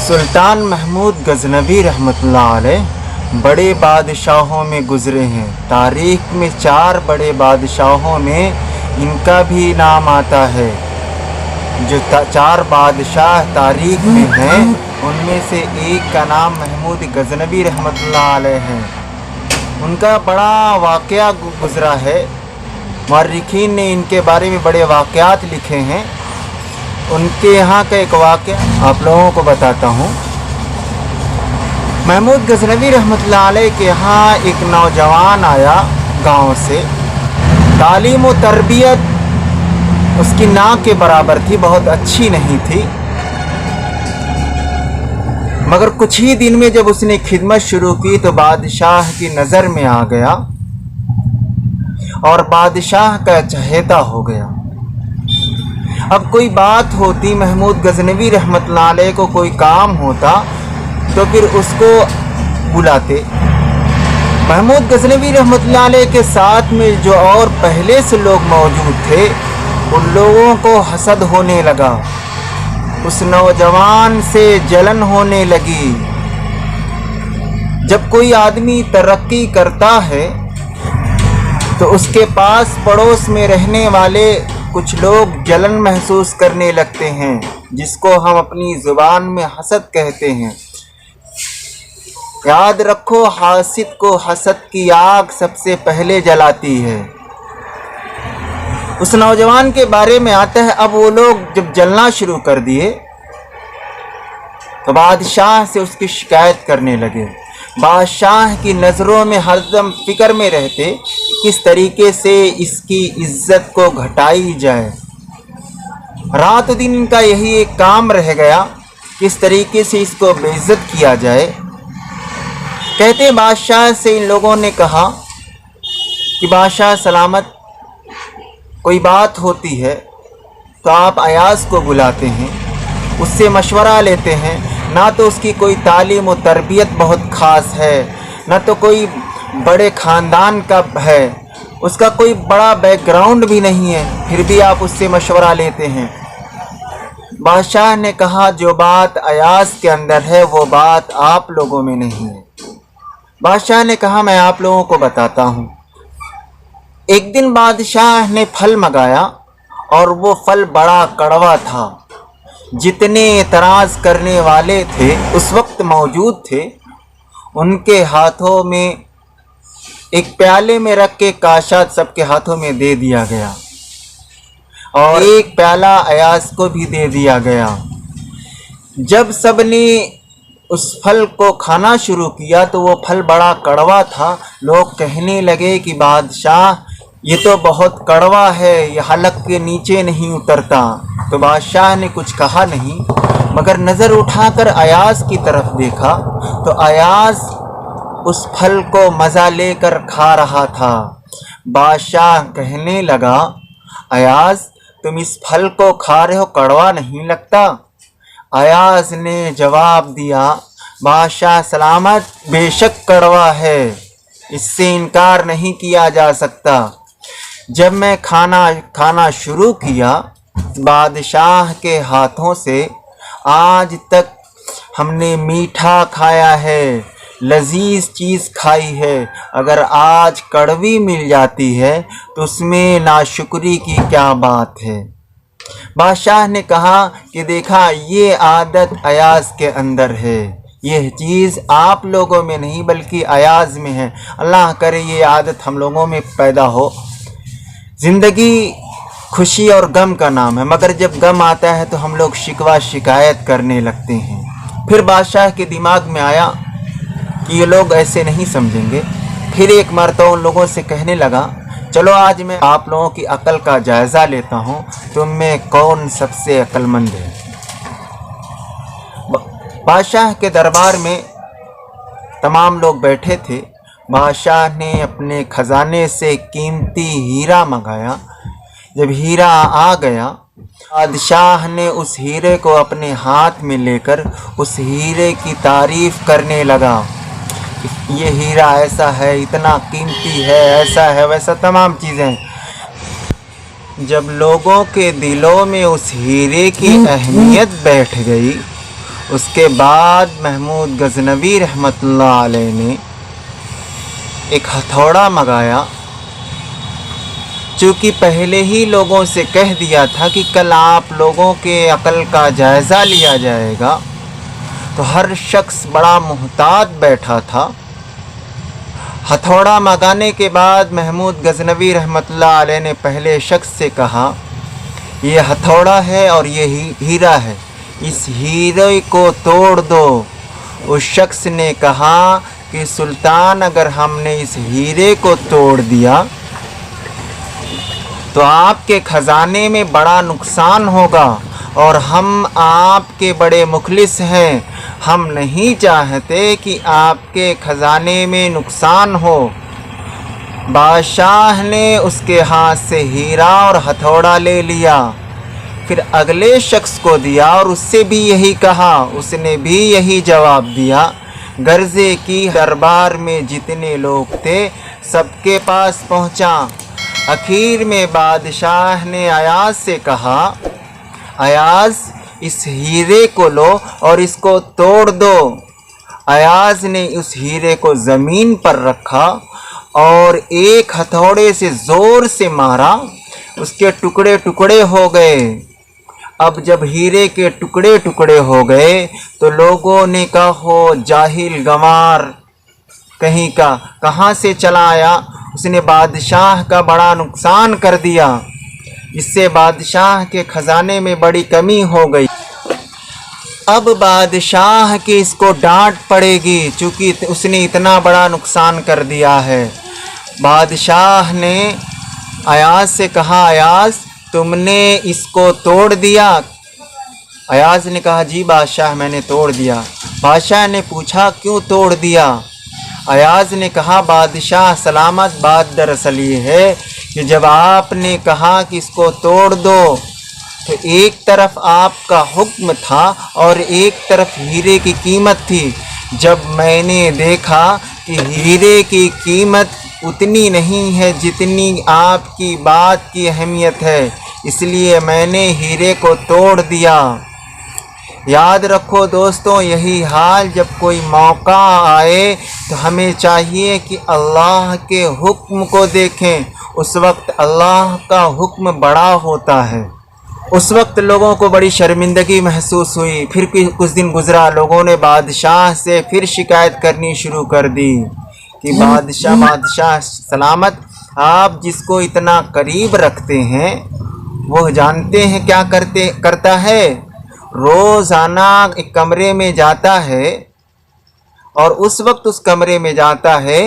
سلطان محمود غزنوی رحمۃ اللہ علیہ بڑے بادشاہوں میں گزرے ہیں۔ تاریخ میں 4 بڑے بادشاہوں میں ان کا بھی نام آتا ہے۔ جو 4 بادشاہ تاریخ میں ہیں ان میں سے ایک کا نام محمود غزنوی رحمۃ اللہ علیہ ہے۔ ان کا بڑا واقعہ گزرا ہے، مورخین نے ان کے بارے میں بڑے واقعات لکھے ہیں۔ ان کے یہاں کا ایک واقعہ آپ لوگوں کو بتاتا ہوں۔ محمود غزنوی رحمۃ اللہ علیہ کے یہاں ایک نوجوان آیا گاؤں سے۔ تعلیم و تربیت اس کی نا کے برابر تھی، بہت اچھی نہیں تھی، مگر کچھ ہی دن میں جب اس نے خدمت شروع کی تو بادشاہ کی نظر میں آ گیا اور بادشاہ کا چہیتا ہو گیا۔ اب کوئی بات ہوتی، محمود غزنوی رحمۃ اللہ علیہ کو کوئی کام ہوتا تو پھر اس کو بلاتے۔ محمود غزنوی رحمۃ اللہ علیہ کے ساتھ میں جو اور پہلے سے لوگ موجود تھے ان لوگوں کو حسد ہونے لگا، اس نوجوان سے جلن ہونے لگی۔ جب کوئی آدمی ترقی کرتا ہے تو اس کے پاس پڑوس میں رہنے والے کچھ لوگ جلن محسوس کرنے لگتے ہیں، جس کو ہم اپنی زبان میں حسد کہتے ہیں۔ یاد رکھو، حاسد کو حسد کی آگ سب سے پہلے جلاتی ہے۔ اس نوجوان کے بارے میں آتا ہے، اب وہ لوگ جب جلنا شروع کر دیے تو بادشاہ سے اس کی شکایت کرنے لگے۔ بادشاہ کی نظروں میں ہر دم فکر میں رہتے کس طریقے سے اس کی عزت کو گھٹائی جائے۔ رات دن ان کا یہی ایک کام رہ گیا، کس طریقے سے اس کو بے عزت کیا جائے۔ کہتے بادشاہ سے ان لوگوں نے کہا کہ بادشاہ سلامت، کوئی بات ہوتی ہے تو آپ ایاز کو بلاتے ہیں، اس سے مشورہ لیتے ہیں۔ نہ تو اس کی کوئی تعلیم و تربیت بہت خاص ہے، نہ تو کوئی بڑے خاندان کا ہے، اس کا کوئی بڑا بیک گراؤنڈ بھی نہیں ہے، پھر بھی آپ اس سے مشورہ لیتے ہیں۔ بادشاہ نے کہا جو بات ایاز کے اندر ہے وہ بات آپ لوگوں میں نہیں ہے۔ بادشاہ نے کہا میں آپ لوگوں کو بتاتا ہوں۔ ایک دن بادشاہ نے پھل منگایا اور وہ پھل بڑا کڑوا تھا۔ جتنے اعتراض کرنے والے تھے اس وقت موجود تھے، ان کے ہاتھوں میں ایک پیالے میں رکھ کے کاشات سب کے ہاتھوں میں دے دیا گیا اور ایک پیالہ ایاز کو بھی دے دیا گیا۔ جب سب نے اس پھل کو کھانا شروع کیا تو وہ پھل بڑا کڑوا تھا۔ لوگ کہنے لگے کہ بادشاہ یہ تو بہت کڑوا ہے، یہ حلق کے نیچے نہیں اترتا۔ تو بادشاہ نے کچھ کہا نہیں، مگر نظر اٹھا کر ایاز کی طرف دیکھا تو ایاز اس پھل کو مزہ لے کر کھا رہا تھا۔ بادشاہ کہنے لگا ایاز تم اس پھل کو کھا رہے ہو، کڑوا نہیں لگتا؟ ایاز نے جواب دیا بادشاہ سلامت، بے شک کڑوا ہے، اس سے انکار نہیں کیا جا سکتا۔ جب میں کھانا شروع کیا بادشاہ کے ہاتھوں سے آج تک ہم نے میٹھا کھایا ہے، لذیذ چیز کھائی ہے، اگر آج کڑوی مل جاتی ہے تو اس میں ناشکری کی کیا بات ہے۔ بادشاہ نے کہا کہ دیکھا یہ عادت ایاز کے اندر ہے، یہ چیز آپ لوگوں میں نہیں بلکہ ایاز میں ہے۔ اللہ کرے یہ عادت ہم لوگوں میں پیدا ہو۔ زندگی خوشی اور غم کا نام ہے، مگر جب غم آتا ہے تو ہم لوگ شکوہ شکایت کرنے لگتے ہیں۔ پھر بادشاہ کے دماغ میں آیا کہ یہ لوگ ایسے نہیں سمجھیں گے۔ پھر ایک مرتبہ ان لوگوں سے کہنے لگا چلو آج میں آپ لوگوں کی عقل کا جائزہ لیتا ہوں، تم میں کون سب سے عقل مند ہے۔ بادشاہ کے دربار میں تمام لوگ بیٹھے تھے۔ بادشاہ نے اپنے خزانے سے قیمتی ہیرا منگایا۔ جب ہیرا آ گیا بادشاہ نے اس ہیرے کو اپنے ہاتھ میں لے کر اس ہیرے کی تعریف کرنے لگا، یہ ہیرا ایسا ہے، اتنا قیمتی ہے، ایسا ہے، ویسا تمام چیزیں۔ جب لوگوں کے دلوں میں اس ہیرے کی اہمیت بیٹھ گئی اس کے بعد محمود غزنوی رحمۃ اللہ علیہ نے ایک ہتھوڑا منگایا، چونکہ پہلے ہی لوگوں سے کہہ دیا تھا کہ کل آپ لوگوں کے عقل کا جائزہ لیا جائے گا، تو ہر شخص بڑا محتاط بیٹھا تھا۔ ہتھوڑا منگانے کے بعد محمود غزنوی رحمۃ اللہ علیہ نے پہلے شخص سے کہا یہ ہتھوڑا ہے اور یہ ہیرا ہے، اس ہیرے کو توڑ دو۔ اس شخص نے کہا کہ سلطان اگر ہم نے اس ہیرے کو توڑ دیا تو آپ کے خزانے میں بڑا نقصان ہوگا، اور ہم آپ کے بڑے مخلص ہیں، ہم نہیں چاہتے کہ آپ کے خزانے میں نقصان ہو۔ بادشاہ نے اس کے ہاتھ سے ہیرا اور ہتھوڑا لے لیا، پھر اگلے شخص کو دیا اور اس سے بھی یہی کہا، اس نے بھی یہی جواب دیا۔ غرضے کی دربار میں جتنے لوگ تھے سب کے پاس پہنچا۔ اخیر میں بادشاہ نے ایاز سے کہا ایاز اس ہیرے کو لو اور اس کو توڑ دو۔ ایاز نے اس ہیرے کو زمین پر رکھا اور ایک ہتھوڑے سے زور سے مارا، اس کے ٹکڑے ٹکڑے ہو گئے۔ اب جب ہیرے کے ٹکڑے ٹکڑے ہو گئے تو لوگوں نے کہا ہو جاہل گنوار کہیں کا، کہاں سے چلا آیا، اس نے بادشاہ کا بڑا نقصان کر دیا، اس سے بادشاہ کے خزانے میں بڑی کمی ہو گئی۔ اب بادشاہ کی اس کو ڈانٹ پڑے گی چونکہ اس نے اتنا بڑا نقصان کر دیا ہے۔ بادشاہ نے ایاز سے کہا ایاز تم نے اس کو توڑ دیا؟ ایاز نے کہا جی بادشاہ میں نے توڑ دیا۔ بادشاہ نے پوچھا کیوں توڑ دیا؟ ایاز نے کہا بادشاہ سلامت، بات دراصل یہ ہے کہ جب آپ نے کہا کہ اس کو توڑ دو تو ایک طرف آپ کا حکم تھا اور ایک طرف ہیرے کی قیمت تھی۔ جب میں نے دیکھا کہ ہیرے کی قیمت اتنی نہیں ہے جتنی آپ کی بات کی اہمیت ہے، اس لیے میں نے ہیرے کو توڑ دیا۔ یاد رکھو دوستوں، یہی حال جب کوئی موقع آئے تو ہمیں چاہیے کہ اللہ کے حکم کو دیکھیں، اس وقت اللہ کا حکم بڑا ہوتا ہے۔ اس وقت لوگوں کو بڑی شرمندگی محسوس ہوئی۔ پھر کچھ دن گزرا، لوگوں نے بادشاہ سے پھر شکایت کرنی شروع کر دی کہ بادشاہ سلامت، آپ جس کو اتنا قریب رکھتے ہیں وہ جانتے ہیں کیا کرتا ہے؟ روزانہ ایک کمرے میں جاتا ہے اور اس وقت اس کمرے میں جاتا ہے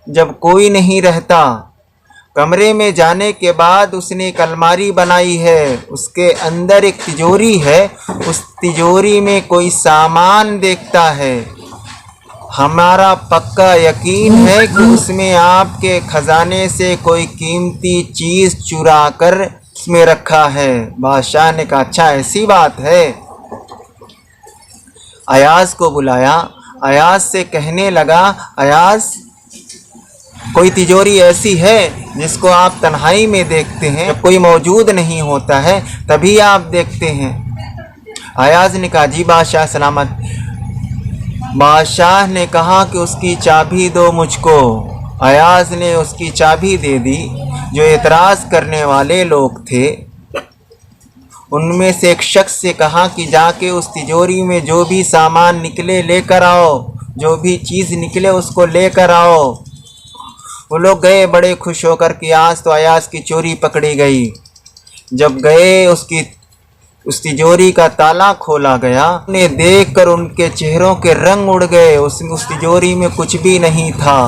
جب کوئی نہیں رہتا۔ کمرے میں جانے کے بعد اس نے ایک الماری بنائی ہے، اس کے اندر ایک تجوری ہے، اس تجوری میں کوئی سامان دیکھتا ہے۔ ہمارا پکا یقین ہے کہ اس میں آپ کے خزانے سے کوئی قیمتی چیز چرا کر اس میں رکھا ہے۔ بادشاہ نے کہا اچھا ایسی بات ہے۔ ایاز کو بلایا، ایاز سے کہنے لگا ایاز کوئی تجوری ایسی ہے جس کو آپ تنہائی میں دیکھتے ہیں، جب کوئی موجود نہیں ہوتا ہے تبھی آپ دیکھتے ہیں؟ ایاز نے کہا جی بادشاہ سلامت۔ بادشاہ نے کہا کہ اس کی چابی دو مجھ کو۔ ایاز نے اس کی چابی دے دی۔ جو اعتراض کرنے والے لوگ تھے ان میں سے ایک شخص سے کہا کہ جا کے اس تجوری میں جو بھی سامان نکلے لے کر آؤ، جو بھی چیز نکلے اس کو لے کر آؤ۔ وہ لوگ گئے بڑے خوش ہو کر کہ آج تو ایاز کی چوری پکڑی گئی۔ جب گئے اس تجوری کا تالا کھولا گیا، انہیں دیکھ کر ان کے چہروں کے رنگ اڑ گئے، اس تجوری میں کچھ بھی نہیں تھا۔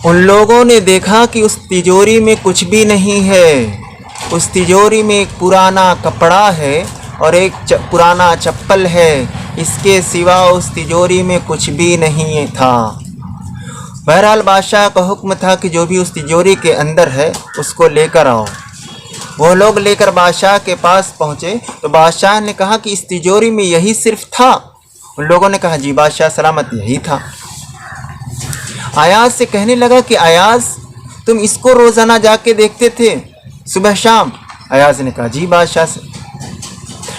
ان لوگوں نے دیکھا کہ اس تجوری میں کچھ بھی نہیں ہے، اس تجوری میں ایک پرانا کپڑا ہے اور ایک پرانا چپل ہے، اس کے سوا اس تجوری میں کچھ بھی نہیں تھا۔ بہرحال بادشاہ کا حکم تھا کہ جو بھی اس تجوری کے اندر ہے اس کو لے کر آؤ۔ وہ لوگ لے کر بادشاہ کے پاس پہنچے تو بادشاہ نے کہا کہ اس تجوری میں یہی صرف تھا؟ ان لوگوں نے کہا جی بادشاہ سلامت یہی تھا۔ ایاز سے کہنے لگا کہ ایاز تم اس کو روزانہ جا کے دیکھتے تھے صبح شام؟ ایاز نے کہا جی بادشاہ سے۔